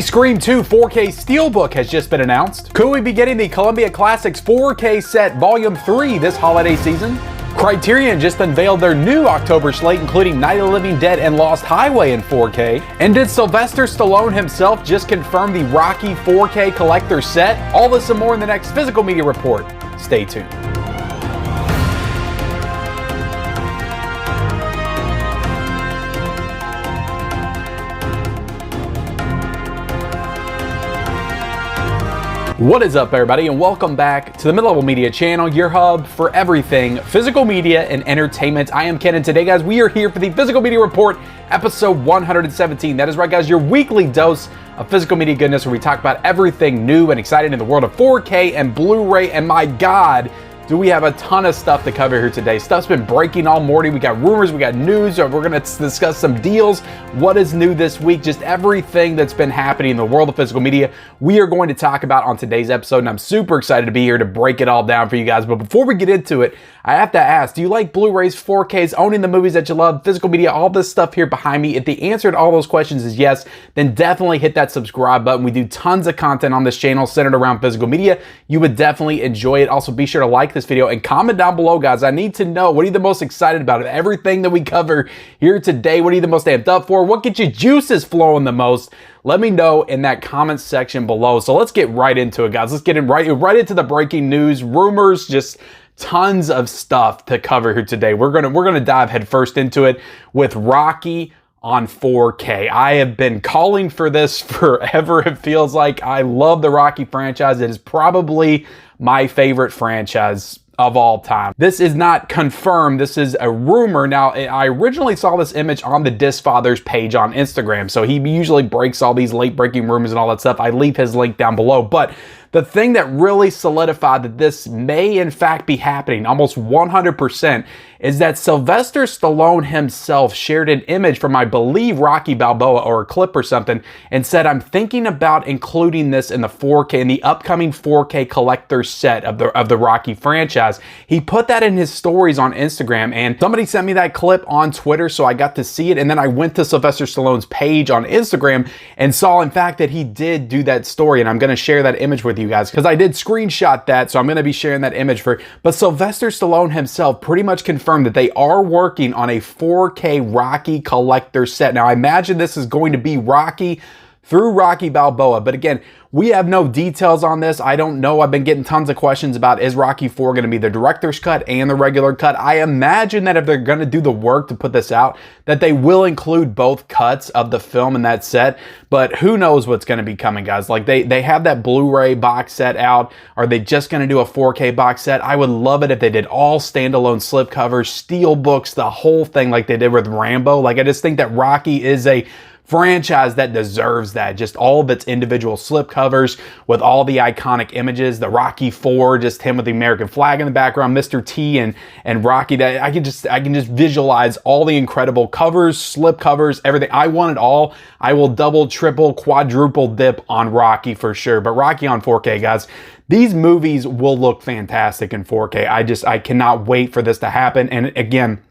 Scream 2 4K steelbook has just been announced. Could we be getting the Columbia Classics 4K set Volume 3 this holiday season? Criterion just unveiled their new October slate, including Night of the Living Dead and Lost Highway in 4K. And did Sylvester Stallone himself just confirm the Rocky 4K collector set? All this and more in the next Physical Media Report. Stay tuned. What is up, everybody, and welcome back to the Mid-Level Media channel, your hub for everything physical media and entertainment. I am Ken, and today, guys, we are here for the Physical Media Report, episode 117. That is right, guys, your weekly dose of physical media goodness, where we talk about everything new and exciting in the world of 4K and Blu-ray. And my God, do we have a ton of stuff to cover here today. Stuff's been breaking all morning. We got rumors, we got news, we're going to discuss some deals, what is new this week, just everything that's been happening in the world of physical media we are going to talk about on today's episode, and I'm super excited to be here to break it all down for you guys. But before we get into it, I have to ask, do you like Blu-rays, 4Ks, owning the movies that you love, physical media, all this stuff here behind me? If the answer to all those questions is yes, then definitely hit that subscribe button. We do tons of content on this channel centered around physical media. You would definitely enjoy it. Also, be sure to like this video and comment down below, guys. I need to know, what are you the most excited about of everything that we cover here today? What are you the most amped up for? What gets your juices flowing the most? Let me know in that comment section below. So let's get right into it, guys. Let's get right into the breaking news, rumors, just tons of stuff to cover here today. We're gonna dive headfirst into it with Rocky on 4K. I have been calling for this forever. It feels like I love the Rocky franchise. It is probably my favorite franchise of all time. This is not confirmed. This is a rumor. Now, I originally saw this image on the Disc Father's page on Instagram. So he usually breaks all these late breaking rumors and all that stuff. I leave his link down below. But the thing that really solidified that this may in fact be happening almost 100% is that Sylvester Stallone himself shared an image from, I believe, Rocky Balboa, or a clip or something, and said, I'm thinking about including this in the 4K, in the upcoming 4K collector set of the Rocky franchise. He put that in his stories on Instagram, and somebody sent me that clip on Twitter, so I got to see it, and then I went to Sylvester Stallone's page on Instagram and saw, in fact, that he did do that story, and I'm going to share that image with you guys, because I did screenshot that, so I'm going to be sharing that image but Sylvester Stallone himself pretty much confirmed that they are working on a 4K Rocky collector set. Now, I imagine this is going to be Rocky through Rocky Balboa, but again, we have no details on this. I don't know. I've been getting tons of questions about, is Rocky 4 going to be the director's cut and the regular cut? I imagine that if they're going to do the work to put this out, that they will include both cuts of the film in that set, but who knows what's going to be coming, guys. Like, they have that Blu-ray box set out. Are they just going to do a 4K box set? I would love it if they did all standalone slipcovers, steel books, the whole thing like they did with Rambo. Like, I just think that Rocky is a franchise that deserves that. Just all of its individual slipcovers with all the iconic images. The Rocky 4, just him with the American flag in the background, Mr. T and Rocky. That I can just visualize all the incredible covers, slipcovers, everything. I want it all. I will double, triple, quadruple dip on Rocky for sure. But Rocky on 4K, guys. These movies will look fantastic in 4K. I cannot wait for this to happen. And again,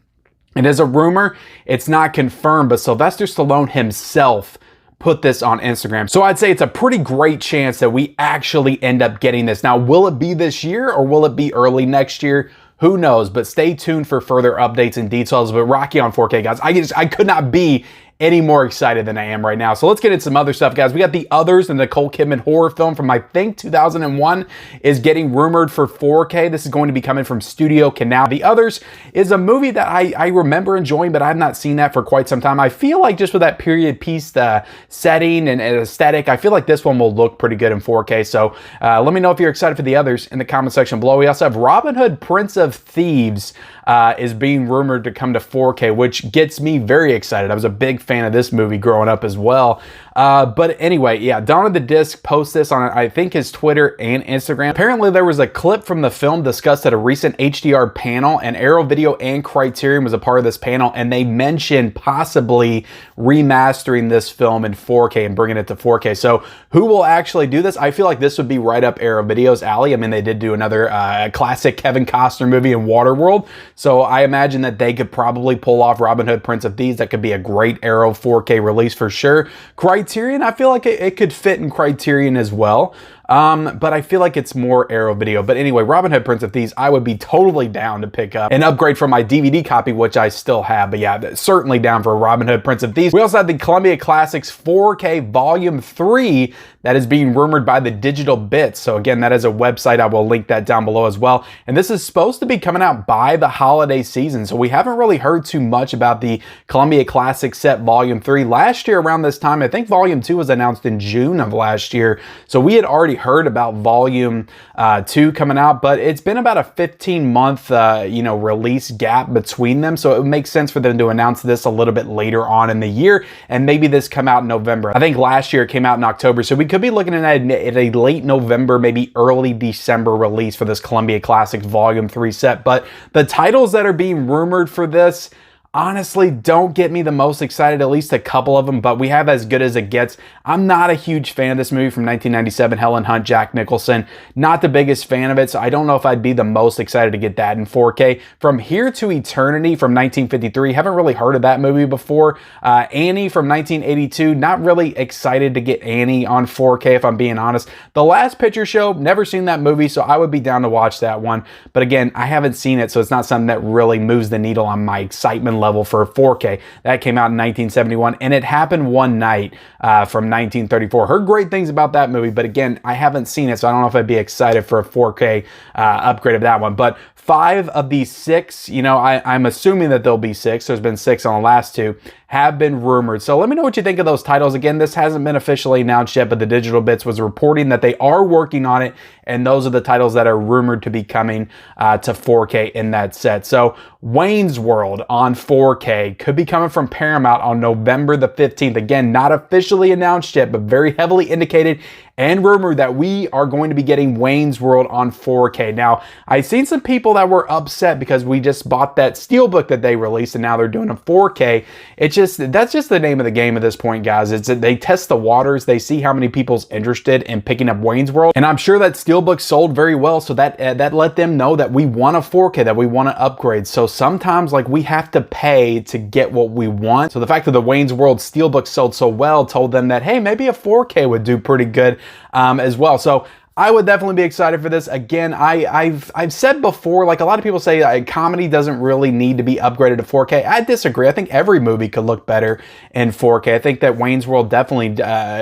it is a rumor, it's not confirmed, but Sylvester Stallone himself put this on Instagram. So I'd say it's a pretty great chance that we actually end up getting this. Now, will it be this year or will it be early next year? Who knows? But stay tuned for further updates and details. But Rocky on 4K, guys, I could not be any more excited than I am right now. So let's get into some other stuff, guys. We got The Others, and the Nicole Kidman horror film from, I think, 2001 is getting rumored for 4K. This is going to be coming from Studio Canal. The Others is a movie that I remember enjoying, but I've not seen that for quite some time. I feel like just with that period piece setting and aesthetic, I feel like this one will look pretty good in 4K. So let me know if you're excited for The Others in the comment section below. We also have Robin Hood, Prince of Thieves is being rumored to come to 4K, which gets me very excited. I was a big fan of this movie growing up as well. But anyway, yeah, Dawn of the Disc posted this on, I think, his Twitter and Instagram. Apparently, there was a clip from the film discussed at a recent HDR panel, and Arrow Video and Criterion was a part of this panel, and they mentioned possibly remastering this film in 4K and bringing it to 4K. So who will actually do this? I feel like this would be right up Arrow Video's alley. I mean, they did do another classic Kevin Costner movie in Waterworld, so I imagine that they could probably pull off Robin Hood, Prince of Thieves. That could be a great Arrow 4K release for sure. Criterion Criterion, I feel like it could fit in Criterion as well. But I feel like it's more Arrow Video. But anyway, Robin Hood Prince of Thieves, I would be totally down to pick up and upgrade from my DVD copy, which I still have. But yeah, certainly down for Robin Hood Prince of Thieves. We also have the Columbia Classics 4K Volume 3 that is being rumored by the Digital Bits. So again, that is a website. I will link that down below as well. And this is supposed to be coming out by the holiday season. So we haven't really heard too much about the Columbia Classic Set Volume 3. Last year around this time, I think Volume 2 was announced in June of last year. So we had already heard about Volume 2 coming out, but it's been about a 15-month, release gap between them. So it would make sense for them to announce this a little bit later on in the year, and maybe this come out in November. I think last year it came out in October, so we could be looking at a late November, maybe early December release for this Columbia Classic Volume 3 set. But the titles that are being rumored for this, honestly, don't get me the most excited, at least a couple of them, but we have As Good As It Gets. I'm not a huge fan of this movie from 1997, Helen Hunt, Jack Nicholson. Not the biggest fan of it, so I don't know if I'd be the most excited to get that in 4K. From Here to Eternity from 1953, haven't really heard of that movie before. Annie from 1982, not really excited to get Annie on 4K, if I'm being honest. The Last Picture Show, never seen that movie, so I would be down to watch that one. But again, I haven't seen it, so it's not something that really moves the needle on my excitement level for 4K. That came out in 1971, and It Happened One Night from 1934. Heard great things about that movie, but again, I haven't seen it, so I don't know if I'd be excited for a 4K upgrade of that one. But 5 of these 6, I'm assuming that there'll be 6. There's been 6 on the last 2, have been rumored. So let me know what you think of those titles. Again, this hasn't been officially announced yet, but the Digital Bits was reporting that they are working on it, and those are the titles that are rumored to be coming to 4K in that set. So Wayne's World on 4K could be coming from Paramount on November the 15th. Again, not officially announced yet, but very heavily indicated and rumored that we are going to be getting Wayne's World on 4K. Now, I've seen some people that were upset because we just bought that steelbook that they released and now they're doing a 4K. That's just the name of the game at this point, guys. They test the waters. They see how many people's interested in picking up Wayne's World. And I'm sure that steelbook sold very well, so that let them know that we want a 4K, that we want to upgrade. So sometimes we have to pay to get what we want. So the fact that the Wayne's World steelbook sold so well told them that, hey, maybe a 4K would do pretty good as well. So I would definitely be excited for this. Again, I've said before, a lot of people say comedy doesn't really need to be upgraded to 4K. I disagree. I think every movie could look better in 4K. I think that Wayne's World definitely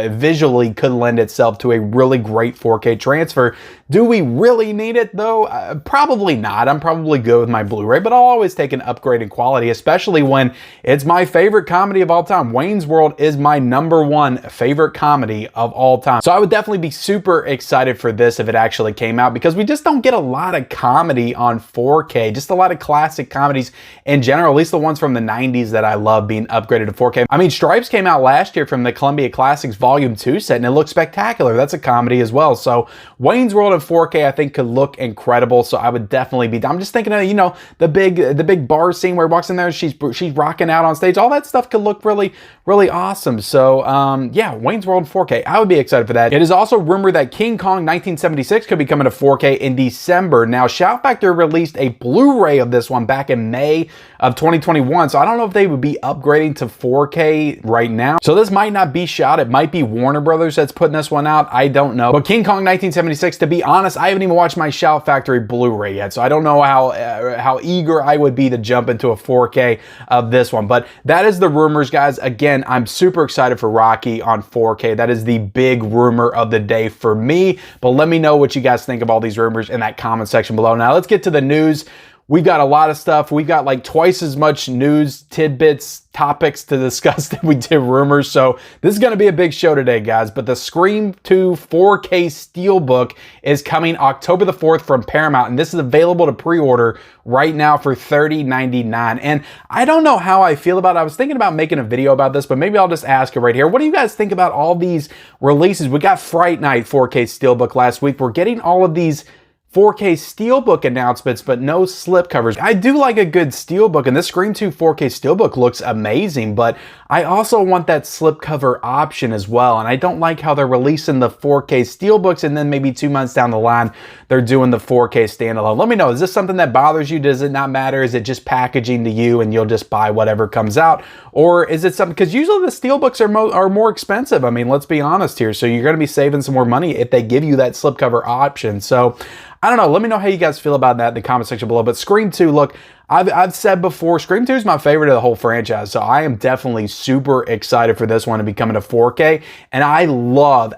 visually could lend itself to a really great 4K transfer. Do we really need it though? Probably not. I'm probably good with my Blu-ray, but I'll always take an upgrade in quality, especially when it's my favorite comedy of all time. Wayne's World is my #1 favorite comedy of all time. So I would definitely be super excited for this if it actually came out, because we just don't get a lot of comedy on 4K, just a lot of classic comedies in general, at least the ones from the 90s that I love being upgraded to 4K. I mean, Stripes came out last year from the Columbia Classics Volume 2 set, and it looks spectacular. That's a comedy as well. So Wayne's World in 4K I think could look incredible, so I would definitely be, I'm just thinking of, the big bar scene where he walks in there, she's rocking out on stage. All that stuff could look really, really awesome. So yeah, Wayne's World 4K, I would be excited for that. It is also rumored that King Kong 1976 could be coming to 4K in December. Now, Shout Factor released a Blu-ray of this one back in May of 2021, so I don't know if they would be upgrading to 4K right now. So this might not be Shout, it might be Warner Brothers that's putting this one out. I don't know. But King Kong 1976, to be honest, I haven't even watched my Shout Factory Blu-ray yet, so I don't know how eager I would be to jump into a 4K of this one. But that is the rumors, guys. Again, I'm super excited for Rocky on 4K. That is the big rumor of the day for me. But let me know what you guys think of all these rumors in that comment section below. Now let's get to the news. We've got a lot of stuff. We've got twice as much news, tidbits, topics to discuss than we did rumors. So this is going to be a big show today, guys. But the Scream 2 4K Steelbook is coming October the 4th from Paramount. And this is available to pre-order right now for $30.99. And I don't know how I feel about it. I was thinking about making a video about this, but maybe I'll just ask it right here. What do you guys think about all these releases? We got Fright Night 4K Steelbook last week. We're getting all of these 4K steelbook announcements, but no slipcovers. I do like a good steelbook, and this Scream 2 4K steelbook looks amazing, but I also want that slipcover option as well, and I don't like how they're releasing the 4K steelbooks and then maybe 2 months down the line, they're doing the 4K standalone. Let me know, is this something that bothers you? Does it not matter? Is it just packaging to you and you'll just buy whatever comes out? Or is it something, because usually the steelbooks are more expensive. I mean, let's be honest here. So you're gonna be saving some more money if they give you that slipcover option. So I don't know. Let me know how you guys feel about that in the comment section below. But Scream 2, look, I've said before, Scream 2 is my favorite of the whole franchise. So I am definitely super excited for this one to be coming to 4K. And I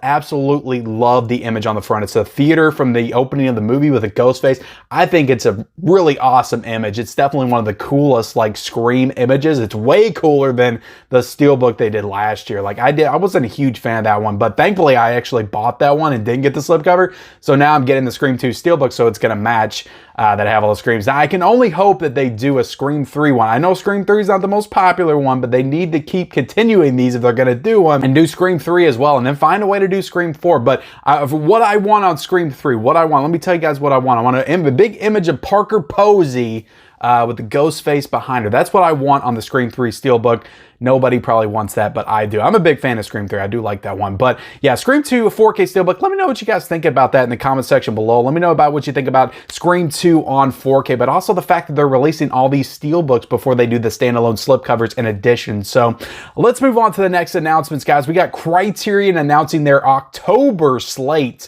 absolutely love the image on the front. It's a theater from the opening of the movie with a ghost face. I think it's a really awesome image. It's definitely one of the coolest like Scream images. It's way cooler than the steelbook they did last year. Like I wasn't a huge fan of that one, but thankfully I actually bought that one and didn't get the slipcover. So now I'm getting the Scream 2 steelbook, so it's going to match that have all the Screams. Now I can only hope that they do a Scream 3 one. I know Scream 3 is not the most popular one, but they need to keep continuing these if they're going to do one, and do Scream 3 as well, and then find a way to do Scream 4. But what I want on Scream 3, let me tell you guys what I want. I want a big image of Parker Posey with the ghost face behind her. That's what I want on the Scream 3 steelbook. Nobody probably wants that, but I do. I'm a big fan of Scream 3. I do like that one. But yeah, Scream 2 4K steelbook. Let me know what you guys think about that in the comment section below. Let me know about what you think about Scream 2 on 4K, but also the fact that they're releasing all these steelbooks before they do the standalone slipcovers in addition. So let's move on to the next announcements, guys. We got Criterion announcing their October slate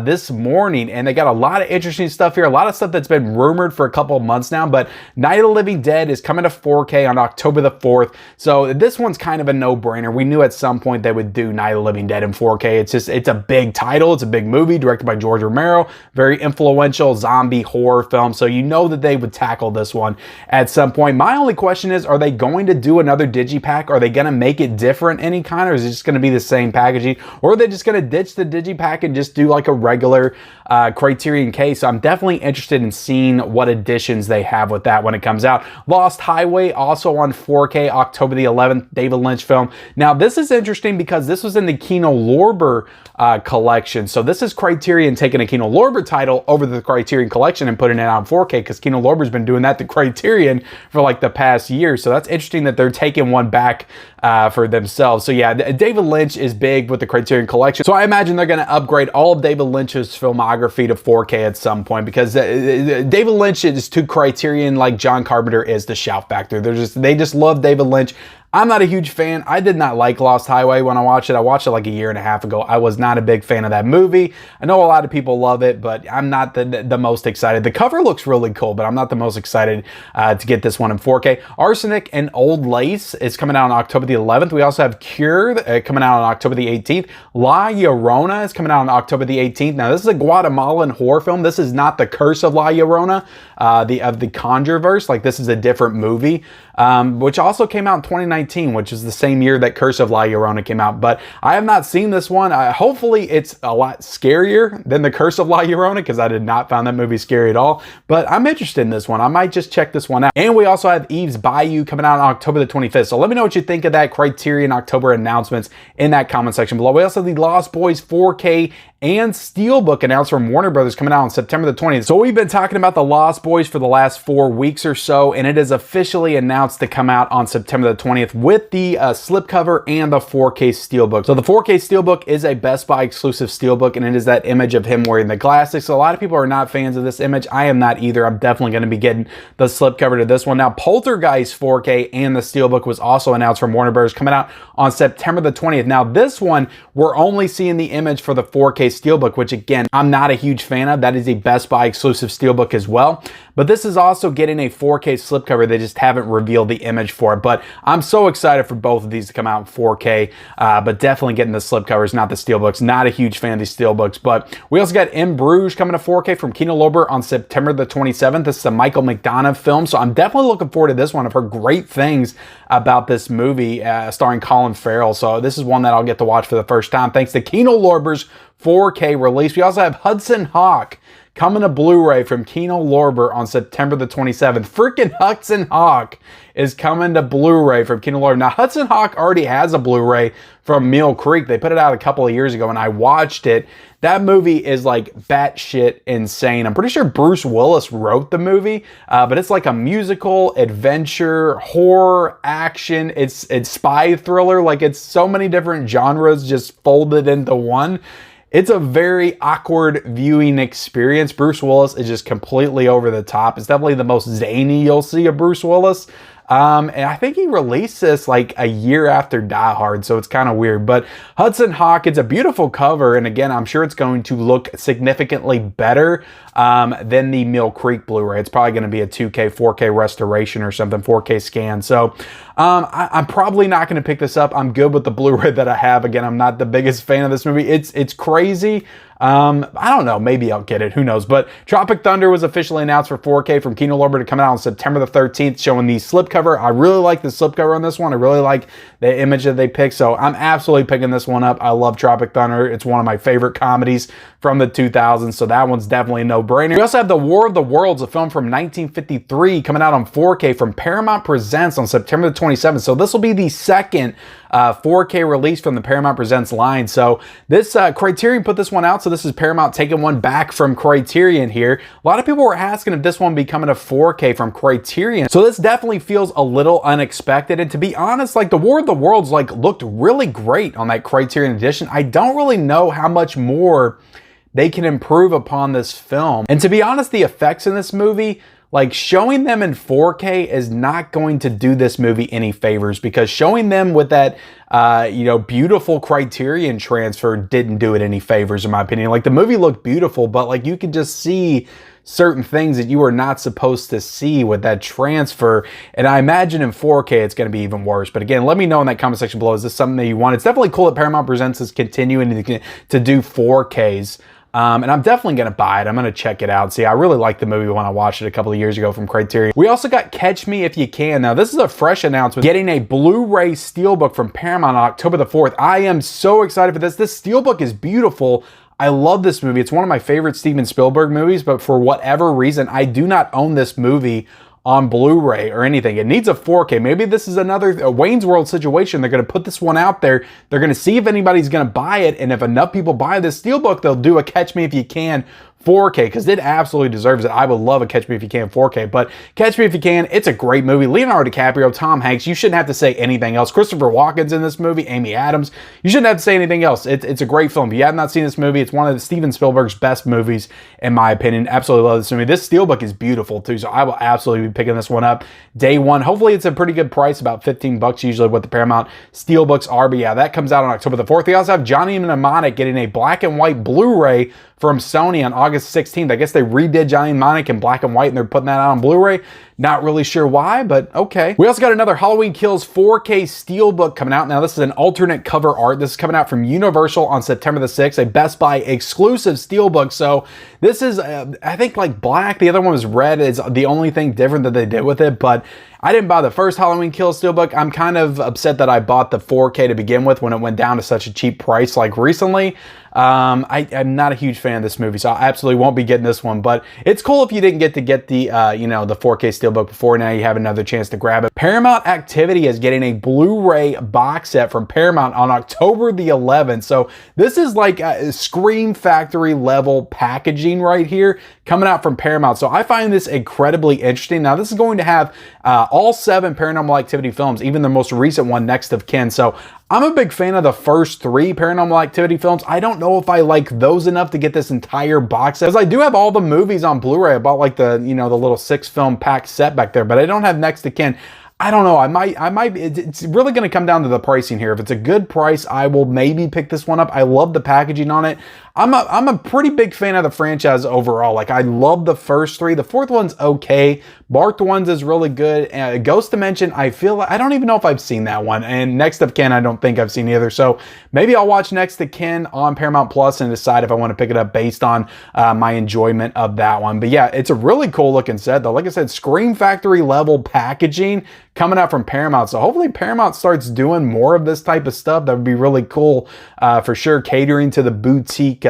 this morning, and they got a lot of interesting stuff here, a lot of stuff that's been rumored for a couple of months now. But Night of the Living Dead is coming to 4K on October the 4th, so this one's kind of a no-brainer. We knew at some point they would do Night of the Living Dead in 4K. It's a big title, it's a big movie directed by George Romero, very influential zombie horror film, so you know that they would tackle this one at some point. My only question is, are they going to do another digipack? Are they going to make it different any kind, or is it just going to be the same packaging, or are they just going to ditch the digipack and just do like a regular Criterion case? So I'm definitely interested in seeing what additions they have with that when it comes out. Lost Highway also on 4K October the 11th, David Lynch film. Now this is interesting because this was in the Kino Lorber collection. So this is Criterion taking a Kino Lorber title over the Criterion collection and putting it on 4K, because Kino Lorber's been doing that to Criterion for like the past year. So that's interesting that they're taking one back for themselves. So yeah, David Lynch is big with the Criterion collection. So I imagine they're going to upgrade all of David Lynch's filmography to 4K at some point, because David Lynch is to Criterion like John Carpenter is to Shout Factor. They just love David Lynch. I'm not a huge fan. I did not like Lost Highway when I watched it. I watched it like a year and a half ago. I was not a big fan of that movie. I know a lot of people love it, but I'm not the most excited. The cover looks really cool, but I'm not the most excited to get this one in 4K. Arsenic and Old Lace is coming out on October the 11th. We also have Cure coming out on October the 18th. La Llorona is coming out on October the 18th. Now, this is a Guatemalan horror film. This is not The Curse of La Llorona, of the Conjureverse. Like, this is a different movie, which also came out in 2019, which is the same year that Curse of La Llorona came out. But I have not seen this one. Hopefully it's a lot scarier than The Curse of La Llorona, because I did not find that movie scary at all. But I'm interested in this one. I might just check this one out. And we also have Eve's Bayou coming out on October the 25th. So let me know what you think of that Criterion October announcements in that comment section below. We also have the Lost Boys 4K and steelbook announced from Warner Brothers coming out on September the 20th. So we've been talking about the Lost Boys for the last 4 weeks or so, and it is officially announced to come out on September the 20th with the slipcover and the 4K steelbook. So the 4K steelbook is a Best Buy exclusive steelbook, and it is that image of him wearing the glasses. So a lot of people are not fans of this image. I am not either. I'm definitely going to be getting the slipcover to this one. Now, Poltergeist 4K and the steelbook was also announced from Warner Brothers coming out on September the 20th. Now, this one, we're only seeing the image for the 4K steelbook, which again, I'm not a huge fan of. That is a Best Buy exclusive steelbook as well. But this is also getting a 4K slipcover. They just haven't revealed the image for it. But I'm so excited for both of these to come out in 4K, but definitely getting the slipcovers, not the steelbooks. Not a huge fan of these steelbooks. But we also got In Bruges coming to 4K from Kino Lorber on September the 27th. This is a Michael McDonough film, so I'm definitely looking forward to this one. I've heard great things about this movie starring Colin Farrell, so this is one that I'll get to watch for the first time thanks to Kino Lorber's 4K release. We also have Hudson Hawk coming to Blu-ray from Kino Lorber on September the 27th. Freaking Hudson Hawk is coming to Blu-ray from Kino Lorber. Now, Hudson Hawk already has a Blu-ray from Mill Creek. They put it out a couple of years ago, and I watched it. That movie is like batshit insane. I'm pretty sure Bruce Willis wrote the movie, but it's like a musical, adventure, horror, action. It's spy thriller. Like, it's so many different genres just folded into one. It's a very awkward viewing experience. Bruce Willis is just completely over the top. It's definitely the most zany you'll see of Bruce Willis. And I think he released this like a year after Die Hard, so it's kind of weird. But Hudson Hawk, it's a beautiful cover, and again, I'm sure it's going to look significantly better than the Mill Creek Blu-ray. It's probably going to be a 2K, 4K restoration or something, 4K scan. So I'm probably not going to pick this up. I'm good with the Blu-ray that I have. Again, I'm not the biggest fan of this movie. It's crazy. I don't know, maybe I'll get it, who knows. But Tropic Thunder was officially announced for 4K from Kino Lorber to come out on September the 13th, showing the slipcover. I really like the slipcover on this one. I really like the image that they picked, so I'm absolutely picking this one up. I love Tropic Thunder. It's one of my favorite comedies from the 2000s, so that one's definitely a no-brainer. We also have The War of the Worlds, a film from 1953, coming out on 4K from Paramount Presents on September the 27th. So this will be the second 4K release from the Paramount Presents line. So this Criterion put this one out, so this is Paramount taking one back from Criterion here. A lot of people were asking if this one would be coming to 4K from Criterion. So this definitely feels a little unexpected, and to be honest, like The War of the Worlds like looked really great on that Criterion edition. I don't really know how much more they can improve upon this film. And to be honest, the effects in this movie, like showing them in 4K is not going to do this movie any favors, because showing them with that, beautiful Criterion transfer didn't do it any favors, in my opinion. Like, the movie looked beautiful, but like you could just see certain things that you were not supposed to see with that transfer. And I imagine in 4K, it's going to be even worse. But again, let me know in that comment section below. Is this something that you want? It's definitely cool that Paramount Presents is continuing to do 4Ks. And I'm definitely going to buy it. I'm going to check it out. See, I really liked the movie when I watched it a couple of years ago from Criterion. We also got Catch Me If You Can. Now, this is a fresh announcement. Getting a Blu-ray steelbook from Paramount on October the 4th. I am so excited for this. This steelbook is beautiful. I love this movie. It's one of my favorite Steven Spielberg movies, but for whatever reason, I do not own this movie on Blu-ray or anything. It needs a 4K. Maybe this is another Wayne's World situation. They're going to put this one out there. They're going to see if anybody's going to buy it. And if enough people buy this steelbook, they'll do a Catch Me If You Can 4K, because it absolutely deserves it. I would love a Catch Me If You Can 4K, but Catch Me If You Can, it's a great movie. Leonardo DiCaprio, Tom Hanks, you shouldn't have to say anything else. Christopher Walken's in this movie, Amy Adams. You shouldn't have to say anything else. It's a great film. If you have not seen this movie, it's one of Steven Spielberg's best movies, in my opinion. Absolutely love this movie. This steelbook is beautiful too, so I will absolutely be picking this one up day one. Hopefully it's a pretty good price, about 15 bucks usually what the Paramount steelbooks are, but yeah, that comes out on October the 4th. We also have Johnny Mnemonic getting a black and white Blu-ray from Sony on August 16th. I guess they redid Johnny Mnemonic in black and white and they're putting that out on Blu-ray. Not really sure why, but okay. We also got another Halloween Kills 4K steelbook coming out. Now, this is an alternate cover art. This is coming out from Universal on September the 6th, a Best Buy exclusive steelbook. So this is, I think, like black. The other one was red. It's the only thing different that they did with it, but I didn't buy the first Halloween Kills steelbook. I'm kind of upset that I bought the 4K to begin with when it went down to such a cheap price like recently. I'm not a huge fan of this movie, so I absolutely won't be getting this one, but it's cool if you didn't get the the 4K steelbook before. Now you have another chance to grab it. Paramount Activity is getting a Blu-ray box set from Paramount on October the 11th. So this is like a Scream Factory level packaging right here coming out from Paramount. So I find this incredibly interesting. Now, this is going to have all 7 Paranormal Activity films, even the most recent one, Next of Kin. So I'm a big fan of the first 3 Paranormal Activity films. I don't know if I like those enough to get this entire box set, because I do have all the movies on Blu-ray. I bought like the, the little 6-film pack set back there, but I don't have Next of Kin. I don't know. I might, it's really going to come down to the pricing here. If it's a good price, I will maybe pick this one up. I love the packaging on it. I'm a pretty big fan of the franchise overall. Like, I love the first 3. The 4th one's okay. Barked Ones is really good. Ghost Dimension, I feel like, I don't even know if I've seen that one. And Next of Kin, I don't think I've seen either. So maybe I'll watch Next of Kin on Paramount Plus and decide if I want to pick it up based on my enjoyment of that one. But yeah, it's a really cool looking set though. Like I said, Scream Factory level packaging coming out from Paramount. So hopefully Paramount starts doing more of this type of stuff. That would be really cool for sure, catering to the boutique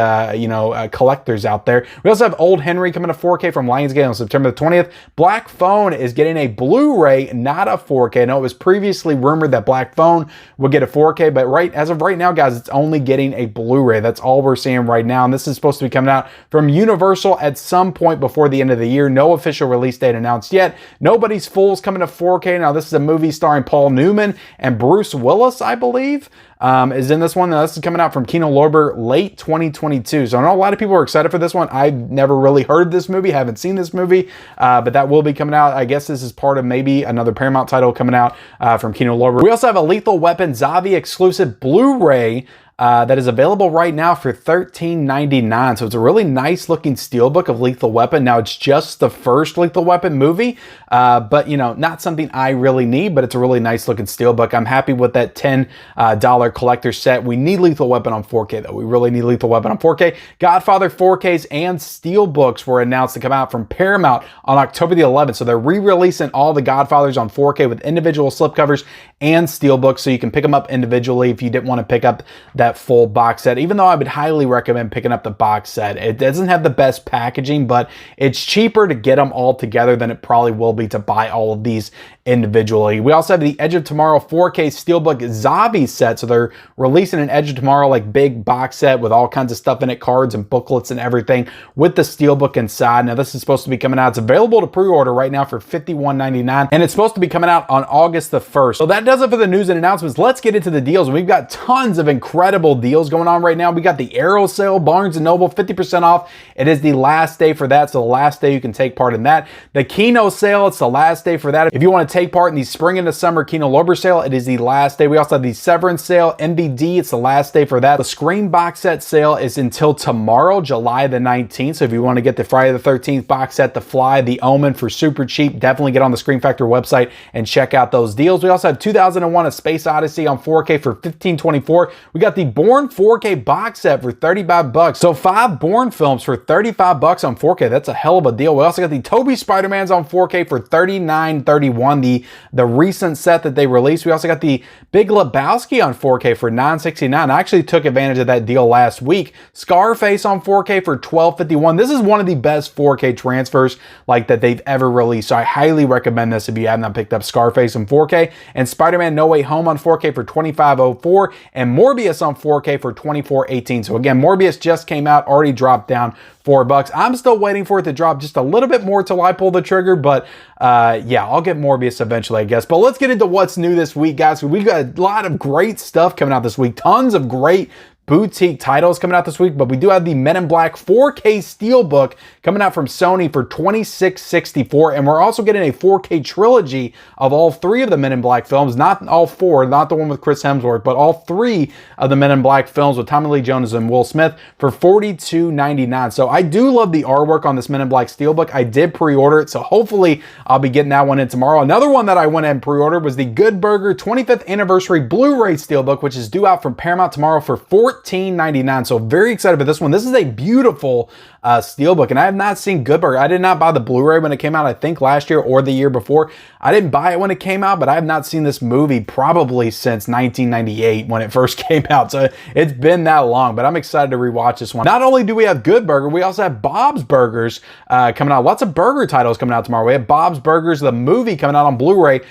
collectors out there. We also have Old Henry coming to 4K from Lionsgate on September the 20th. Black Phone is getting a Blu-ray, not a 4K. I know it was previously rumored that Black Phone would get a 4K, but as of right now, guys, it's only getting a Blu-ray. That's all we're seeing right now, and this is supposed to be coming out from Universal at some point before the end of the year. No official release date announced yet. Nobody's Fool's coming to 4K. Now, this is a movie starring Paul Newman and Bruce Willis, I believe, is in this one. Now, this is coming out from Kino Lorber late 2022. So I know a lot of people are excited for this one. I've never really heard this movie, haven't seen this movie, but that will be coming out. I guess this is part of maybe another Paramount title coming out from Kino Lorber. We also have a Lethal Weapon Zavi exclusive Blu-ray that is available right now for $13.99. So it's a really nice looking steelbook of Lethal Weapon. Now, it's just the first Lethal Weapon movie, but not something I really need, but it's a really nice looking steelbook. I'm happy with that $10 collector set. We need Lethal Weapon on 4K though. We really need Lethal Weapon on 4K. Godfather 4Ks and steelbooks were announced to come out from Paramount on October the 11th. So they're re-releasing all the Godfathers on 4K with individual slipcovers and steelbooks, so you can pick them up individually if you didn't want to pick up that full box set, even though I would highly recommend picking up the box set. It doesn't have the best packaging, but it's cheaper to get them all together than it probably will be to buy all of these individually. We also have the Edge of Tomorrow 4K Steelbook Zavi set. So they're releasing an Edge of Tomorrow like big box set with all kinds of stuff in it, cards and booklets and everything with the Steelbook inside. Now this is supposed to be coming out. It's available to pre-order right now for $51.99, and it's supposed to be coming out on August the 1st. So that does it for the news and announcements. Let's get into the deals. We've got tons of incredible deals going on right now. We got the Arrow sale, Barnes & Noble, 50% off. It is the last day for that, so the last day you can take part in that. The Kino sale, it's the last day for that. If you want to take part in the spring into summer Kino Lorber sale, it is the last day. We also have the Severance sale, MVD, it's the last day for that. The Scream box set sale is until tomorrow, July the 19th. So if you want to get the Friday the 13th box set, The Fly, The Omen for super cheap, definitely get on the Scream Factor website and check out those deals. We also have 2001 A Space Odyssey on 4K for $15.24. We got the Bourne 4K box set for $35. So 5 Bourne films for $35 on 4K. That's a hell of a deal. We also got the Toby Spider-Mans on 4K for $39.31, the recent set that they released. We also got the Big Lebowski on 4K for $9.69. I actually took advantage of that deal last week. Scarface on 4K for $12.51. This is one of the best 4K transfers like that they've ever released. So I highly recommend this if you have not picked up Scarface in 4K. And Spider-Man No Way Home on 4K for $25.04, and Morbius on 4K for $24.18. So again, Morbius just came out, already dropped down $4. I'm still waiting for it to drop just a little bit more till I pull the trigger, but yeah, I'll get Morbius eventually, I guess. But let's get into what's new this week, guys. We got a lot of great stuff coming out this week. Tons of great boutique titles coming out this week, but we do have the Men in Black 4K Steelbook coming out from Sony for $26.64, and we're also getting a 4K trilogy of all 3 of the Men in Black films, not all 4, not the one with Chris Hemsworth, but all 3 of the Men in Black films with Tommy Lee Jones and Will Smith for $42.99. So I do love the artwork on this Men in Black Steelbook. I did pre-order it, so hopefully I'll be getting that one in tomorrow. Another one that I went and pre-ordered was the Good Burger 25th Anniversary Blu-ray Steelbook, which is due out from Paramount tomorrow for $14.99. So very excited for this one. This is a beautiful steelbook, and I have not seen Good Burger. I did not buy the Blu-ray when it came out, I think last year or the year before. I didn't buy it when it came out, but I have not seen this movie probably since 1998 when it first came out. So it's been that long, but I'm excited to rewatch this one. Not only do we have Good Burger, we also have Bob's Burgers coming out. Lots of burger titles coming out tomorrow. We have Bob's Burgers, the movie, coming out on Blu-ray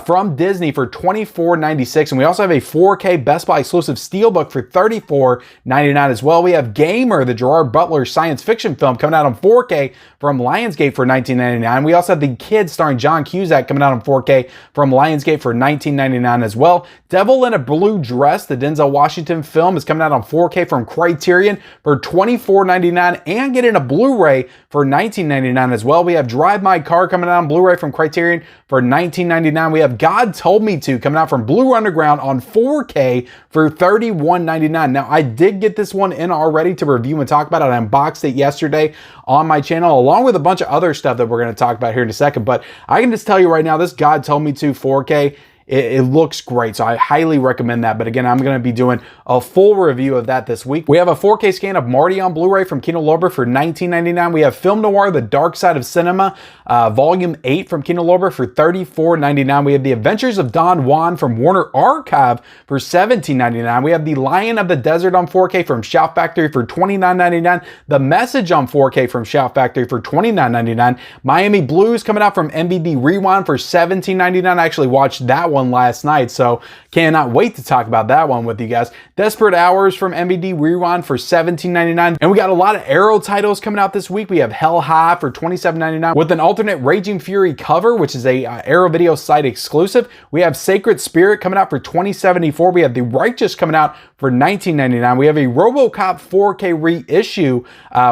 from Disney for $24.96. And we also have a 4K Best Buy exclusive steelbook for $34.99 as well. We have Gamer, the Gerard Butler science fiction film, coming out on 4K from Lionsgate for $19.99. We also have The Kid starring John Cusack coming out on 4K from Lionsgate for $19.99 as well. Devil in a Blue Dress, the Denzel Washington film, is coming out on 4K from Criterion for $24.99 and getting a Blu-ray for $19.99 as well. We have Drive My Car coming out on Blu-ray from Criterion for $19.99. We have God Told Me To coming out from Blue Underground on 4K for $31.99. Now, I did get this one in already to review and talk about it. I unboxed it yesterday on my channel, along with a bunch of other stuff that we're going to talk about here in a second. But I can just tell you right now, this God Told Me To 4K it looks great. So I highly recommend that. But again, I'm going to be doing a full review of that this week. We have a 4K scan of Marty on Blu-ray from Kino Lorber for $19.99. We have Film Noir, The Dark Side of Cinema, Volume 8 from Kino Lorber for $34.99. We have The Adventures of Don Juan from Warner Archive for $17.99. We have The Lion of the Desert on 4K from Shout Factory for $29.99. The Message on 4K from Shout Factory for $29.99. Miami Blues coming out from MVD Rewind for $17.99. I actually watched that one last night, so cannot wait to talk about that one with you guys. Desperate Hours from MVD Rewind for $17.99. And we got a lot of Arrow titles coming out this week. We have Hell High for $27.99 with an alternate Raging Fury cover, which is a Arrow Video site exclusive. We have Sacred Spirit coming out for $20.74. We have The Righteous coming out for $19.99. We have a RoboCop 4K reissue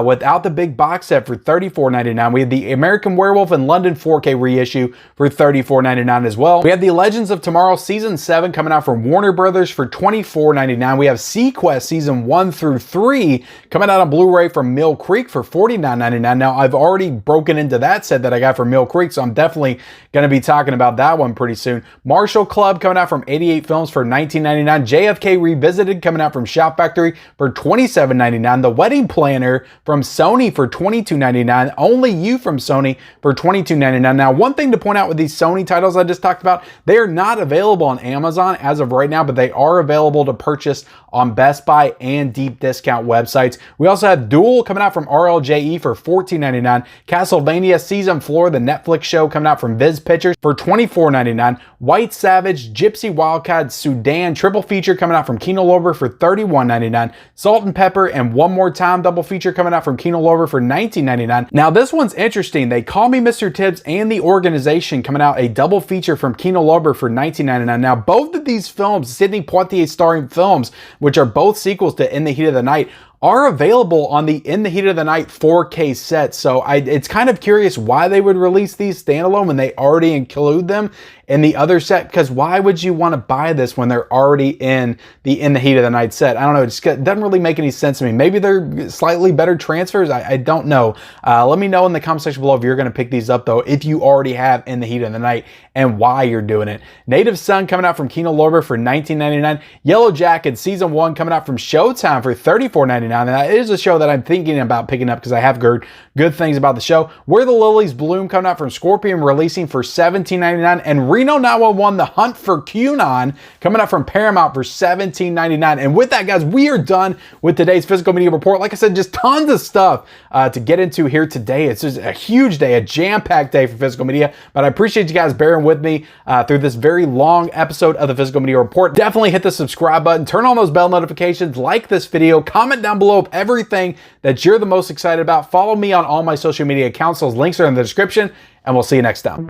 without the big box set for $34.99. We have the American Werewolf in London 4K reissue for $34.99 as well. We have the Legends of Tomorrow Season 7 coming out from Warner Brothers for $24.99. We have Sequest Season 1 through 3 coming out on Blu-ray from Mill Creek for $49.99. Now, I've already broken into that set that I got from Mill Creek, so I'm definitely going to be talking about that one pretty soon. Marshall Club coming out from 88 Films for $19.99. JFK Revisited coming out from Shout Factory for $27.99. The Wedding Planner from Sony for $22.99. Only You from Sony for $22.99. Now, one thing to point out with these Sony titles I just talked about, they are not available on Amazon as of right now, but they are available to purchase on Best Buy and deep discount websites. We also have Duel coming out from RLJE for $14.99. Castlevania Season 4, the Netflix show, coming out from Viz Pictures for $24.99. White Savage, Gypsy Wildcat, Sudan triple feature coming out from Kino Lorber for $31.99. Salt and Pepper and One More Time double feature coming out from Kino Lorber for $19.99. Now this one's interesting. They Call Me Mr. Tibbs and The Organization coming out a double feature from Kino Lorber for $19.99. Now both of these films, Sidney Poitier starring films, which are both sequels to In the Heat of the Night, are available on the In the Heat of the Night 4K set. So it's kind of curious why they would release these standalone when they already include them in the other set, because why would you want to buy this when they're already in the Heat of the Night set? I don't know. It just doesn't really make any sense to me. Maybe they're slightly better transfers. I don't know. Let me know in the comment section below if you're going to pick these up, though, if you already have In the Heat of the Night and why you're doing it. Native Son coming out from Kino Lorber for $19.99. Yellow Jacket Season 1 coming out from Showtime for $34.99. And that is a show that I'm thinking about picking up because I have heard good things about the show. Where the Lilies Bloom coming out from Scorpion releasing for $17.99. And Reno 911 The Hunt for QAnon coming out from Paramount for $17.99. And with that, guys, we are done with today's Physical Media Report. Like I said, just tons of stuff to get into here today. It's just a huge day, a jam-packed day for Physical Media. But I appreciate you guys bearing with me through this very long episode of the Physical Media Report. Definitely hit the subscribe button, turn on those bell notifications, like this video, comment down below everything that you're the most excited about. Follow me on all my social media accounts. Those links are in the description, and we'll see you next time.